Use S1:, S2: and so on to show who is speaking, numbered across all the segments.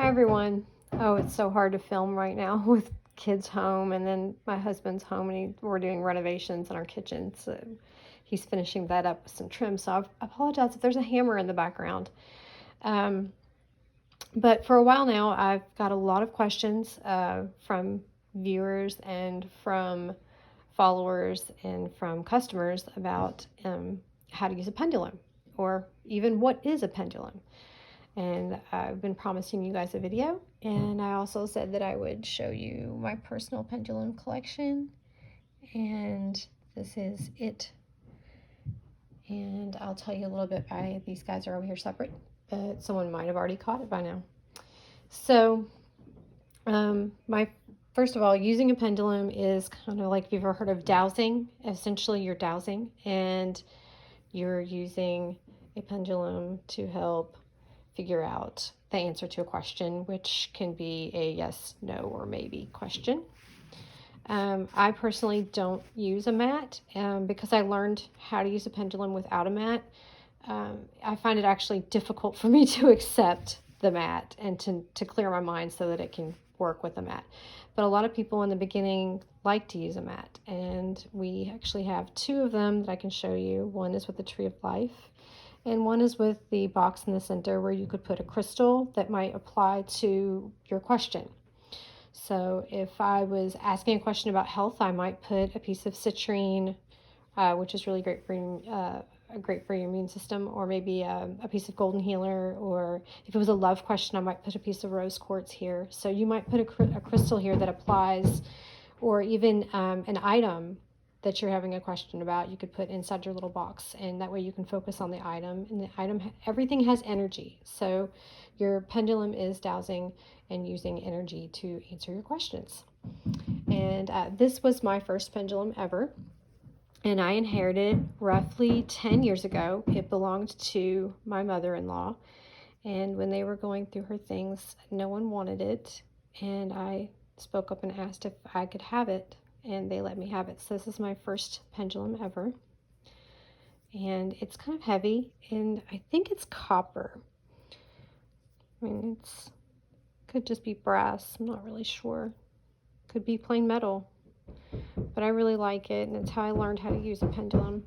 S1: Hi everyone. Oh, it's so hard to film right now with kids home, and then my husband's home, and we're doing renovations in our kitchen, so he's finishing that up with some trim. So I apologize if there's a hammer in the background. Um, but for a while now, I've got a lot of questions from viewers and from followers and from customers about how to use a pendulum, or even what is a pendulum. And I've been promising you guys a video, and I also said that I would show you my personal pendulum collection, and this is it. And I'll tell you a little bit why these guys are over here separate, but someone might have already caught it by now. So my first of all, using a pendulum is kind of like, if you've ever heard of dowsing. Essentially you're dowsing, and you're using a pendulum to help figure out the answer to a question, which can be a yes, no, or maybe question. I personally don't use a mat because I learned how to use a pendulum without a mat. I find it actually difficult for me to accept the mat and to clear my mind so that it can work with the mat. But a lot of people in the beginning like to use a mat, and we actually have two of them that I can show you. One is with the Tree of Life, and one is with the box in the center where you could put a crystal that might apply to your question. So if I was asking a question about health, I might put a piece of citrine, which is really great for your immune system, or maybe a piece of golden healer. Or if it was a love question, I might put a piece of rose quartz here. So you might put a crystal here that applies, or even an item that you're having a question about, you could put inside your little box, and that way you can focus on the item. And the item, everything has energy, so your pendulum is dowsing and using energy to answer your questions. And this was my first pendulum ever, and I inherited roughly 10 years ago. It belonged to my mother-in-law, and when they were going through her things, no one wanted it, and I spoke up and asked if I could have it, and they let me have it. So this is my first pendulum ever, and it's kind of heavy, and I think it's copper. I mean, it's could just be brass, I'm not really sure. Could be plain metal, but I really like it, and it's how I learned how to use a pendulum.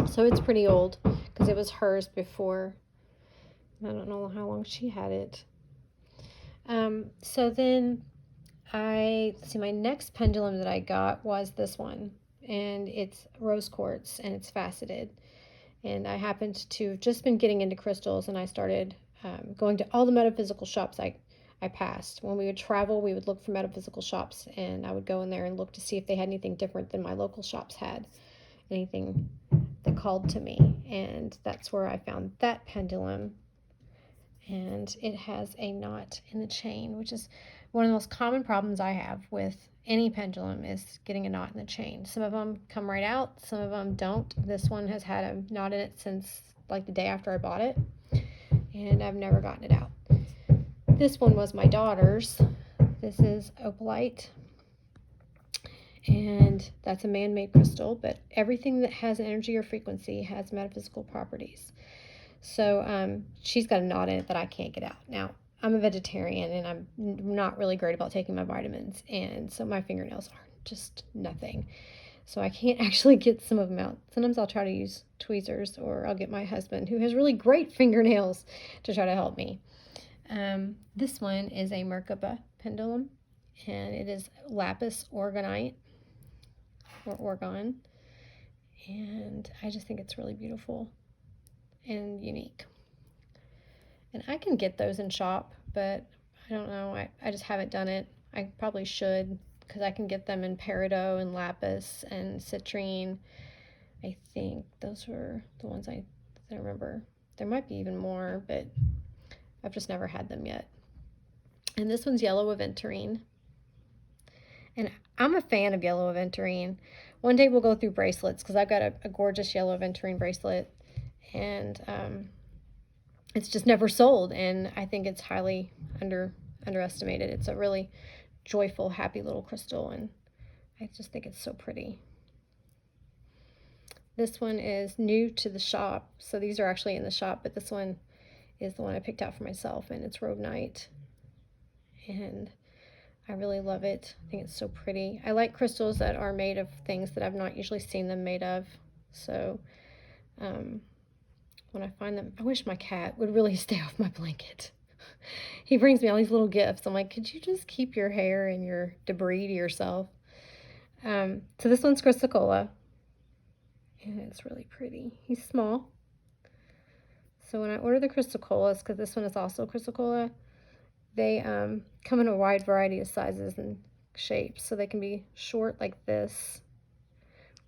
S1: So it's pretty old because it was hers before. I don't know how long she had it. So then my next pendulum that I got was this one, and it's rose quartz, and it's faceted. And I happened to have just been getting into crystals, and I started going to all the metaphysical shops I passed. When we would travel, we would look for metaphysical shops, and I would go in there and look to see if they had anything different than my local shops had, anything that called to me. And that's where I found that pendulum. And it has a knot in the chain, which is one of the most common problems I have with any pendulum, is getting a knot in the chain. Some of them come right out, some of them don't. This one has had a knot in it since like the day after I bought it, and I've never gotten it out. This one was my daughter's. This is opalite, and that's a man-made crystal, but everything that has energy or frequency has metaphysical properties. So she's got a knot in it that I can't get out. Now, I'm a vegetarian, and I'm not really great about taking my vitamins, and so my fingernails are just nothing. So I can't actually get some of them out. Sometimes I'll try to use tweezers, or I'll get my husband, who has really great fingernails, to try to help me. This one is a Merkaba pendulum, and it is lapis orgonite, or orgon, and I just think it's really beautiful and unique. And I can get those in shop, but I don't know, I just haven't done it. I probably should, because I can get them in peridot and lapis and citrine. I think those were the ones I remember. There might be even more, but I've just never had them yet. And this one's yellow aventurine, and I'm a fan of yellow aventurine. One day we'll go through bracelets, because I've got a gorgeous yellow aventurine bracelet, and it's just never sold, and I think it's highly underestimated. It's a really joyful, happy little crystal, and I just think it's so pretty. This one is new to the shop, so these are actually in the shop, but this one is the one I picked out for myself, and it's rhodonite. And I really love it. I think it's so pretty. I like crystals that are made of things that I've not usually seen them made of. So when I find them, I wish my cat would really stay off my blanket. He brings me all these little gifts. I'm like, could you just keep your hair and your debris to yourself? So this one's Chrysocolla, and it's really pretty. He's small. So when I order the Chrysocollas, because this one is also Chrysocolla, they come in a wide variety of sizes and shapes. So they can be short like this,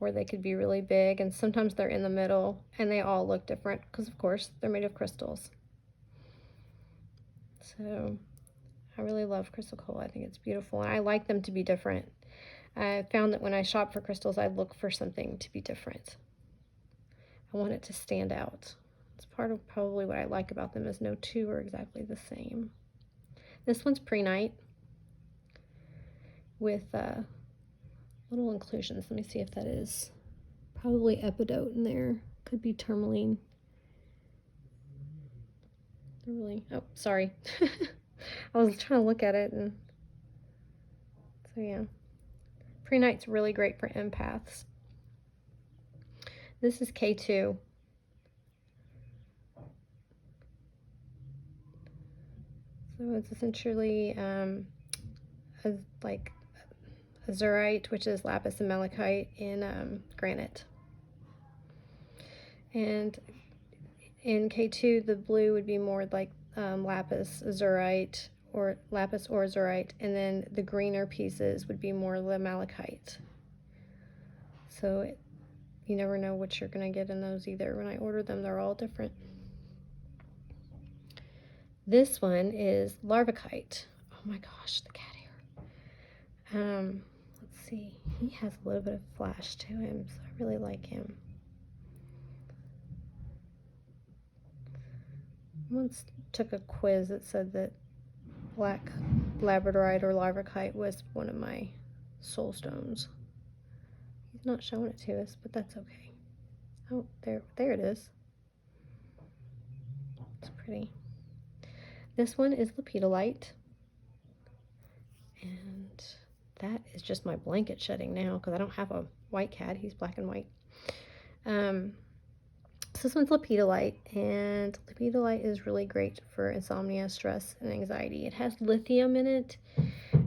S1: or they could be really big, and sometimes they're in the middle, and they all look different because, of course, they're made of crystals. So I really love Chrysocolla. I think it's beautiful, and I like them to be different. I found that when I shop for crystals, I look for something to be different. I want it to stand out. It's part of probably what I like about them is no two are exactly the same. This one's prehnite with little inclusions. Let me see if that is probably epidote in there. Could be tourmaline. They're really, oh, sorry. I was trying to look at it, and so yeah. Prehnite's really great for empaths. This is K2. So it's essentially like azurite, which is lapis and malachite in granite. And in K2, the blue would be more like lapis azurite or azurite, and then the greener pieces would be more the malachite. So you never know what you're going to get in those either. When I order them, they're all different. This one is larvacite. Oh my gosh, the cat hair. Let's see. He has a little bit of flash to him, so I really like him. Once took a quiz that said that black labradorite or larvacite was one of my soul stones. He's not showing it to us, but that's okay. Oh, there it is. It's pretty. This one is lepidolite, and that is just my blanket shedding now because I don't have a white cat. He's black and white. So this one's lepidolite, and lepidolite is really great for insomnia, stress, and anxiety. It has lithium in it.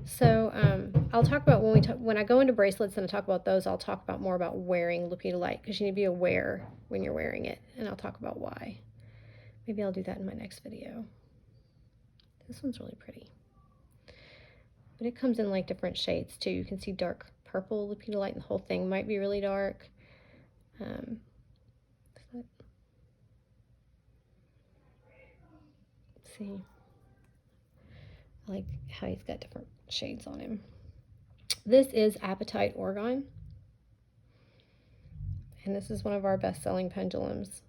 S1: So I'll talk about when I go into bracelets and I talk about those, I'll talk about more about wearing lepidolite because you need to be aware when you're wearing it, and I'll talk about why. Maybe I'll do that in my next video. This one's really pretty. But it comes in like different shades too. You can see dark purple lepidolite, and the whole thing might be really dark. Let's see. I like how he's got different shades on him. This is apatite orgone. And this is one of our best-selling pendulums.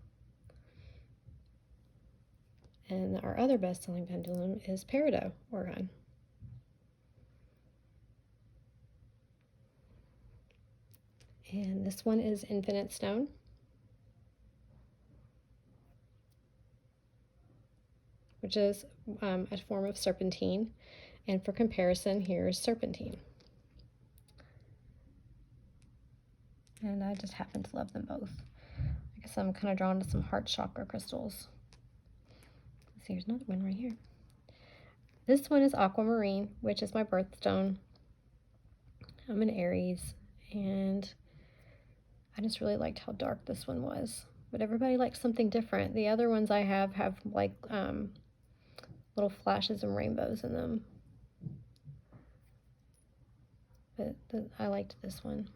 S1: And our other best-selling pendulum is peridot orgone. And this one is infinite stone. Which is a form of serpentine. And for comparison, here's serpentine. And I just happen to love them both. I guess I'm kind of drawn to some heart chakra crystals. Let's see, here's another one right here. This one is aquamarine, which is my birthstone. I'm an Aries, and I just really liked how dark this one was. But everybody likes something different. The other ones I have like little flashes and rainbows in them. But I liked this one.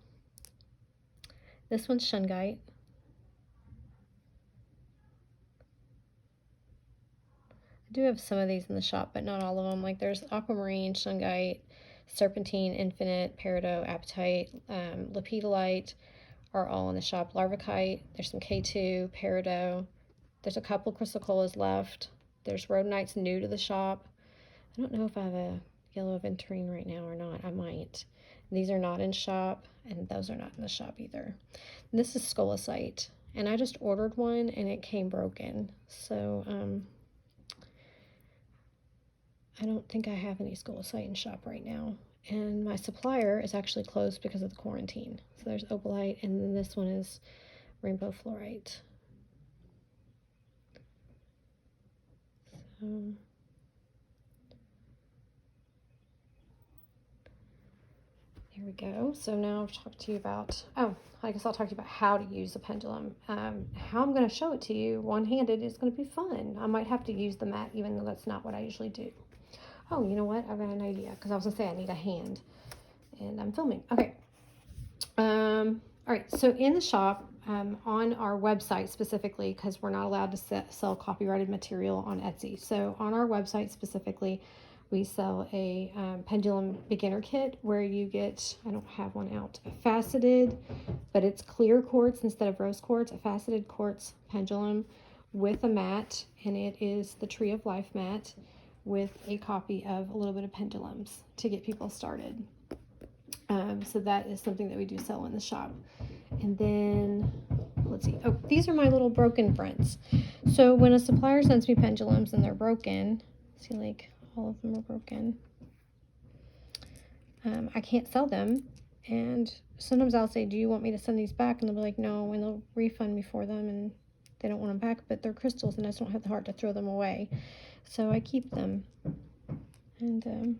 S1: This one's shungite. I do have some of these in the shop, but not all of them. Like there's aquamarine, shungite, serpentine, infinite, peridot, apatite, lepidolite are all in the shop. Larvacite, there's some K2, peridot. There's a couple chrysocollas left. There's rhodonites new to the shop. I don't know if I have a yellow aventurine right now or not. I might. These are not in shop, and those are not in the shop either. And this is scolasite, and I just ordered one, and it came broken. So I don't think I have any School of Sight in shop right now. And my supplier is actually closed because of the quarantine. So there's opalite, and then this one is rainbow fluorite. So there we go. So now I've talked to you about, I guess I'll talk to you about how to use a pendulum. How I'm going to show it to you one-handed is going to be fun. I might have to use the mat, even though that's not what I usually do. Oh, you know what? I've got an idea, because I was going to say I need a hand, and I'm filming. Okay. All right. So in the shop, on our website specifically, because we're not allowed to sell copyrighted material on Etsy. So on our website specifically, we sell a pendulum beginner kit where you get, I don't have one out, a faceted, but it's clear quartz instead of rose quartz, a faceted quartz pendulum with a mat, and it is the Tree of Life mat with a copy of a little bit of pendulums to get people started. So that is something that we do sell in the shop. And then, let's see. Oh, these are my little broken friends. So when a supplier sends me pendulums and they're broken, see, like all of them are broken, I can't sell them. And sometimes I'll say, do you want me to send these back? And they'll be like, no, and they'll refund me for them, and they don't want them back, but they're crystals and I just don't have the heart to throw them away. So I keep them. And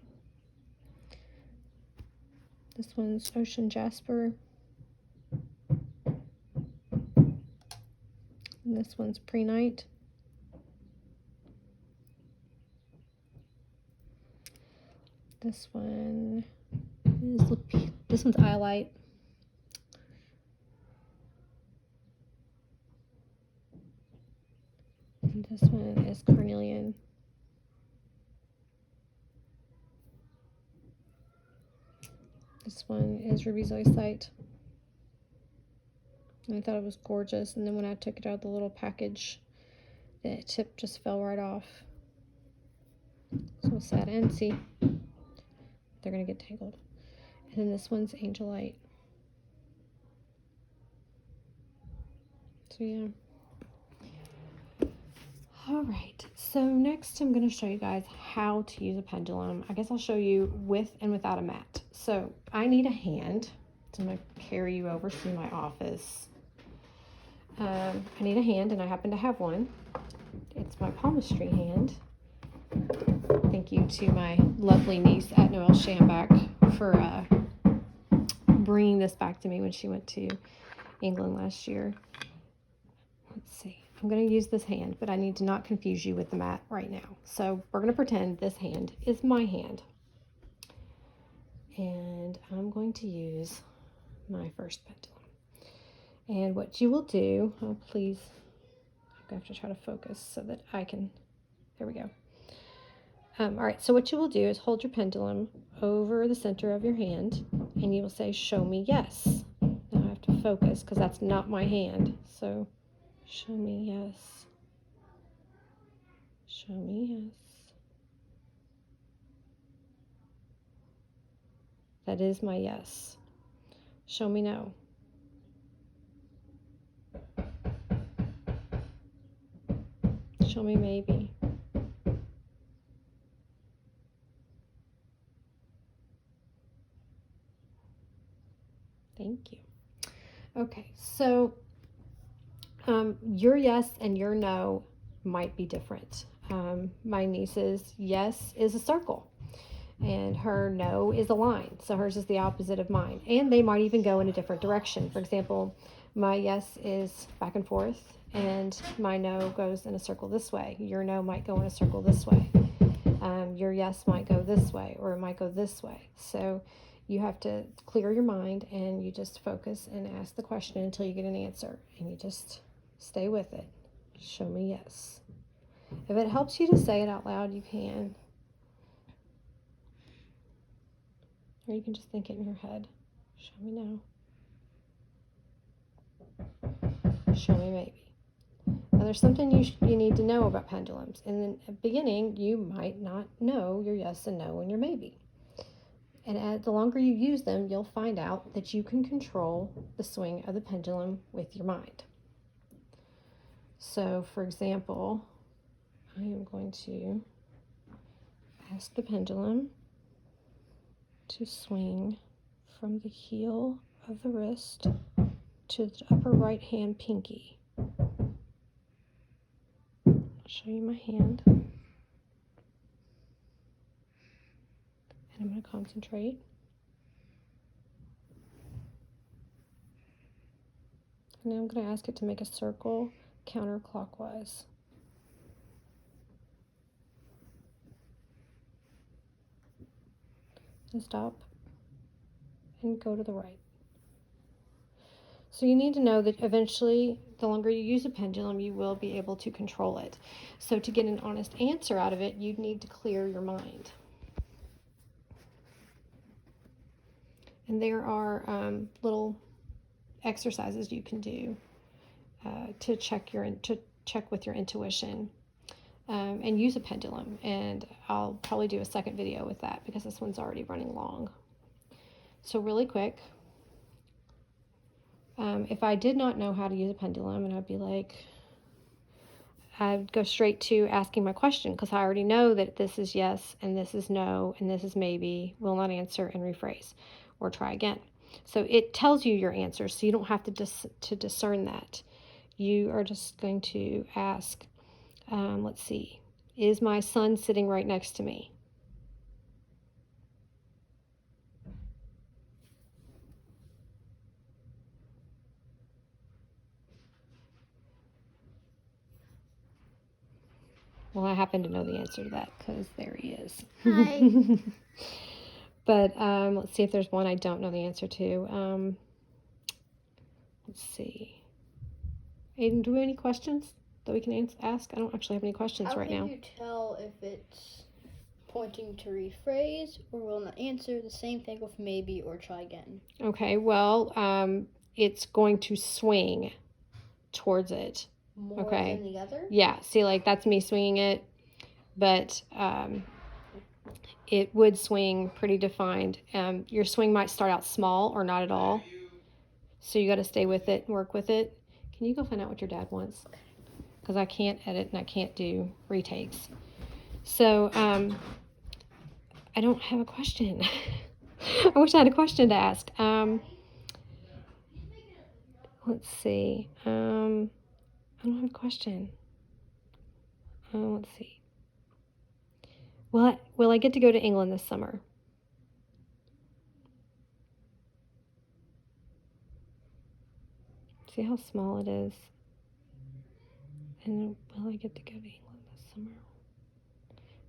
S1: this one's Ocean Jasper. And this one's Pre-Night. This one is, this one's Iolite. And this one is Carnelian. This one is Ruby Zoisite. And I thought it was gorgeous, and then when I took it out of the little package, the tip just fell right off. So sad. And see, they're gonna get tangled. And then this one's Angelite. So yeah. All right, so next I'm going to show you guys how to use a pendulum. I guess I'll show you with and without a mat. So I need a hand. So I'm going to carry you over to my office. I need a hand, and I happen to have one. It's my palmistry hand. Thank you to my lovely niece at Noelle Shambach for bringing this back to me when she went to England last year. Let's see. I'm going to use this hand, but I need to not confuse you with the mat right now. So we're going to pretend this hand is my hand. And I'm going to use my first pendulum. And what you will do, oh please, I have to try to focus so that I can, there we go. All right, so what you will do is hold your pendulum over the center of your hand, and you will say, show me yes. Now I have to focus because that's not my hand. So show me yes. Show me yes. That is my yes. Show me no. Show me maybe. Thank you. Okay, so your yes and your no might be different. My niece's yes is a circle, and her no is a line. So hers is the opposite of mine. And they might even go in a different direction. For example, my yes is back and forth, and my no goes in a circle this way. Your no might go in a circle this way. Your yes might go this way, or it might go this way. So you have to clear your mind, and you just focus and ask the question until you get an answer, and you just stay with it. Show me yes. If it helps you to say it out loud, you can. Or you can just think it in your head. Show me no. Show me maybe. Now there's something you need to know about pendulums. In the beginning, you might not know your yes and no and your maybe. And the longer you use them, you'll find out that you can control the swing of the pendulum with your mind. So, for example, I am going to ask the pendulum to swing from the heel of the wrist to the upper right hand pinky. I'll show you my hand. And I'm going to concentrate. And now I'm going to ask it to make a circle counterclockwise. And stop and go to the right. So you need to know that eventually, the longer you use a pendulum, you will be able to control it. So to get an honest answer out of it, you need to clear your mind. And there are little exercises you can do to check with your intuition, and use a pendulum. And I'll probably do a second video with that because this one's already running long. So really quick, if I did not know how to use a pendulum, and I'd go straight to asking my question, because I already know that this is yes and this is no and this is maybe, will not answer, and rephrase or try again. So it tells you your answers, so you don't have to discern that. You are just going to ask, let's see, is my son sitting right next to me? Well, I happen to know the answer to that because there he is.
S2: Hi.
S1: But let's see if there's one I don't know the answer to. Let's see. Aiden, do we have any questions that we can ask? I don't actually have any questions right now.
S2: How can you tell if it's pointing to rephrase or will not answer? The same thing with maybe or try again.
S1: Okay, well, it's going to swing towards it.
S2: More than the other?
S1: Yeah, see, like that's me swinging it, but it would swing pretty defined. Your swing might start out small or not at all, so you got to stay with it and work with it. Can you go find out what your dad wants? Because I can't edit and I can't do retakes. So I don't have a question. I wish I had a question to ask. Let's see. I don't have a question. Let's see. Will I get to go to England this summer? See how small it is? And will I get to go to England this summer?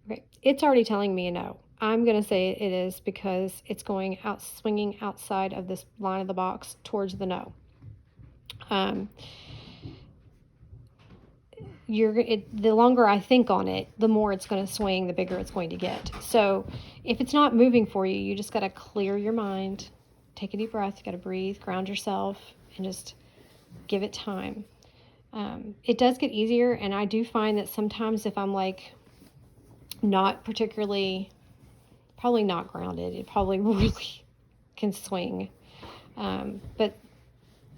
S1: Okay, it's already telling me a no. I'm going to say it is because it's swinging outside of this line of the box towards the no. The longer I think on it, the more it's going to swing, the bigger it's going to get. So if it's not moving for you, you just got to clear your mind, take a deep breath, you got to breathe, ground yourself, and just give it time. It does get easier, and I do find that sometimes if I'm like not particularly, probably not grounded, it probably really can swing. But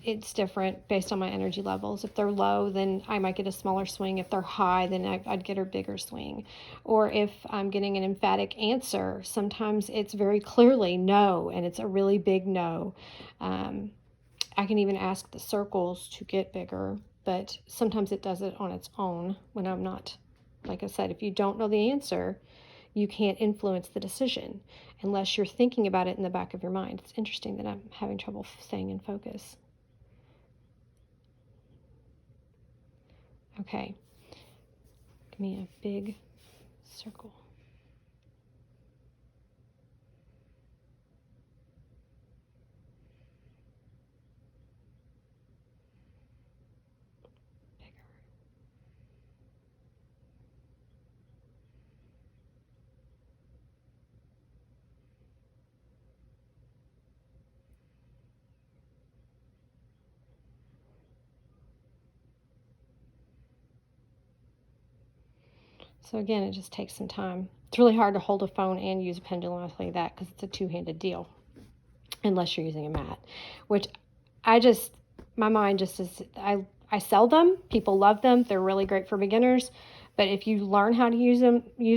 S1: it's different based on my energy levels. If they're low, then I might get a smaller swing. If they're high, then I'd get a bigger swing. Or if I'm getting an emphatic answer, sometimes it's very clearly no, and it's a really big no. I can even ask the circles to get bigger, but sometimes it does it on its own when I'm not. Like I said, if you don't know the answer, you can't influence the decision unless you're thinking about it in the back of your mind. It's interesting that I'm having trouble staying in focus. Okay, give me a big circle. Bigger. So again, it just takes some time. It's really hard to hold a phone and use a pendulum, I'll tell you that, because it's a two-handed deal, unless you're using a mat, which my mind just is, I sell them. People love them. They're really great for beginners, But if you learn how to use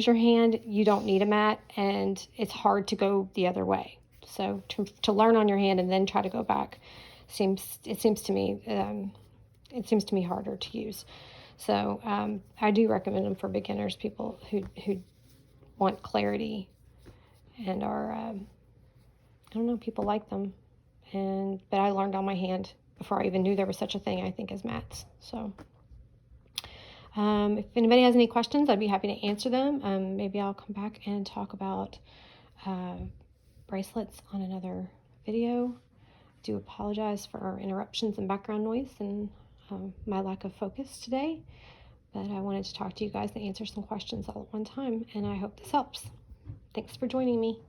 S1: your hand, you don't need a mat, and it's hard to go the other way. So to learn on your hand and then try to go back seems to me harder to use. So I do recommend them for beginners, people who want clarity and are I don't know, people like them. But I learned on my hand before I even knew there was such a thing, I think, as mats. So if anybody has any questions, I'd be happy to answer them. Maybe I'll come back and talk about bracelets on another video. I do apologize for our interruptions and background noise and my lack of focus today, but I wanted to talk to you guys and answer some questions all at one time, and I hope this helps. Thanks for joining me.